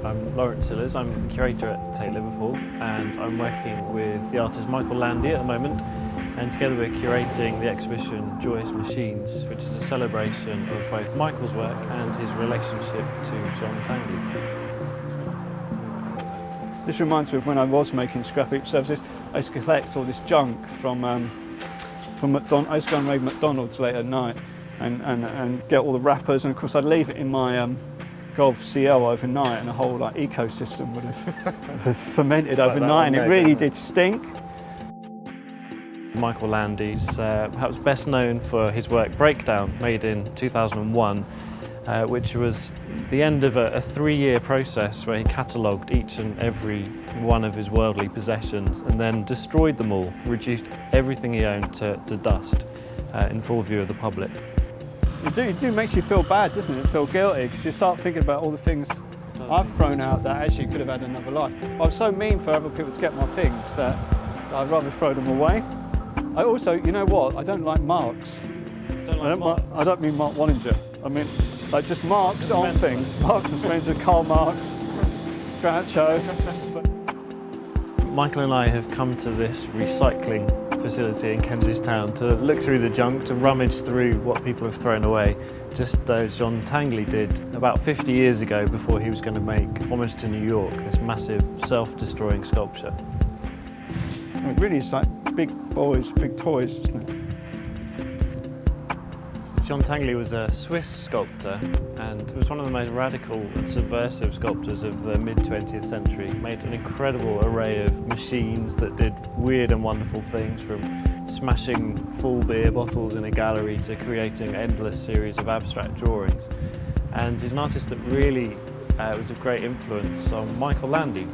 I'm Laurence Sillars, I'm curator at Tate Liverpool, and I'm working with the artist Michael Landy at the moment, and together we're curating the exhibition Joyous Machines, which is a celebration of both Michael's work and his relationship to Jean Tinguely. This reminds me of when I was making scrap heap services. I used to collect all this junk from McDonald's. I used to go and raid McDonald's late at night and get all the wrappers, and of course I'd leave it in my Golf CL overnight, and the whole ecosystem would have fermented overnight, and it really did stink. Michael Landy's perhaps best known for his work Breakdown, made in 2001, which was the end of a 3-year process where he catalogued each and every one of his worldly possessions and then destroyed them all, reduced everything he owned to dust in full view of the public. It do makes you feel bad, doesn't it? Feel guilty, because you start thinking about all the things I've thrown out that actually could have had another life. I'm so mean for other people to get my things that I'd rather throw them away. I also, you know what, I don't like marks. I don't mean Mark Wallinger. I mean like just marks on things. Marks and Spencer, Karl Marx, Groucho. Michael and I have come to this recycling facility in Kensington Town to look through the junk, to rummage through what people have thrown away, just as Jean Tinguely did about 50 years ago before he was going to make Homage to New York, this massive self-destroying sculpture. It really is like big boys, big toys, isn't it? Jean Tinguely was a Swiss sculptor and was one of the most radical and subversive sculptors of the mid-20th century. He made an incredible array of machines that did weird and wonderful things, from smashing full beer bottles in a gallery to creating an endless series of abstract drawings. And he's an artist that really was a great influence on Michael Landy.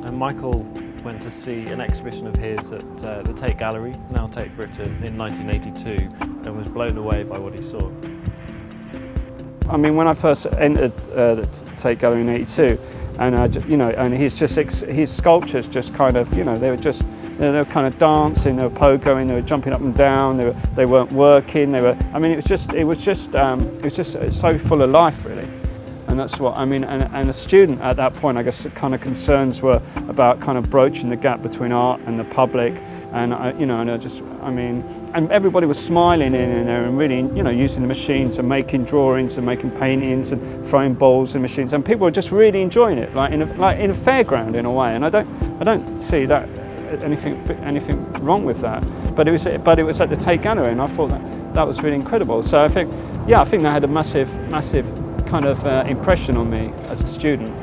And Michael went to see an exhibition of his at the Tate Gallery, now Tate Britain, in 1982, and was blown away by what he saw. I mean, when I first entered the Tate Gallery in '82, and and his sculptures just kind of, they were kind of dancing, they were pogoing, they were jumping up and down, they weren't working, it was just so full of life, really. And that's what I mean. And a student at that point, I guess, the kind of concerns were about kind of broaching the gap between art and the public. And and everybody was smiling in there and really, using the machines and making drawings and making paintings and throwing balls in machines. And people were just really enjoying it, like in a fairground in a way. And I don't see that anything wrong with that. But it was at the Tate Gallery, and I thought that was really incredible. So I think that had a massive kind of impression on me as a student.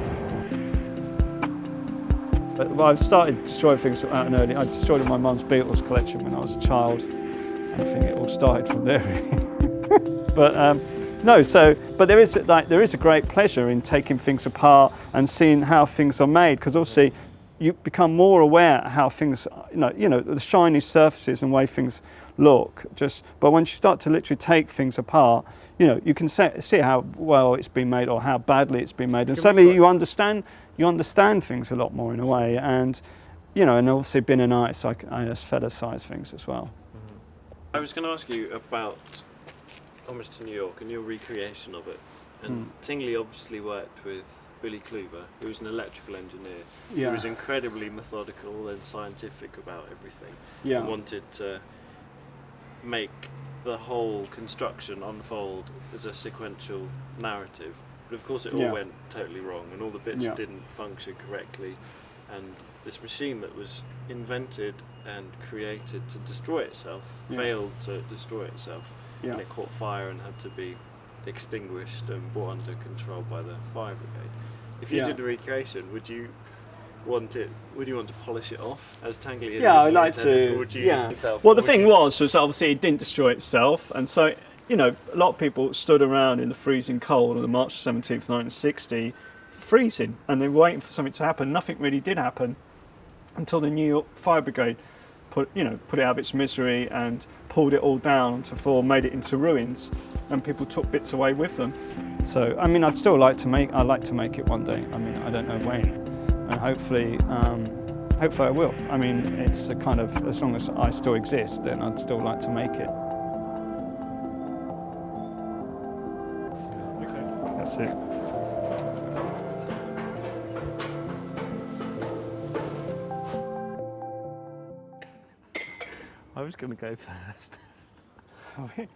But I started destroying things at an early. I destroyed my mum's Beatles collection when I was a child. I think it all started from there. But there is a great pleasure in taking things apart and seeing how things are made, because obviously you become more aware of how things, the shiny surfaces and way things look. But once you start to literally take things apart, you can see how well it's been made or how badly it's been made, and suddenly you understand things a lot more in a way. And and obviously being an artist, I just fetishize things as well. I was going to ask you about Homage to New York and your recreation of it. And Tinguely obviously worked with Billy Kluver, who was an electrical engineer. Yeah. He was incredibly methodical and scientific about everything. Yeah. And wanted to make the whole construction unfold as a sequential narrative. But of course it all went totally wrong, and all the bits didn't function correctly. And this machine that was invented and created to destroy itself failed to destroy itself. And it caught fire and had to be extinguished and brought under control by the fire brigade. If you did a recreation, would you want to polish it off as Tinguely had I'd like intended, to. or would you yourself? Well, the thing was obviously it didn't destroy itself, and so a lot of people stood around in the freezing cold on the March 17th, 1960, freezing, and they were waiting for something to happen. Nothing really did happen until the New York Fire Brigade put it out of its misery and pulled it all down onto the floor, made it into ruins, and people took bits away with them. So I mean, I'd like to make it one day. I mean, I don't know when, and hopefully I will. I mean, it's a kind of, as long as I still exist, then I'd still like to make it. Okay, that's it. I was going to go first. Sorry.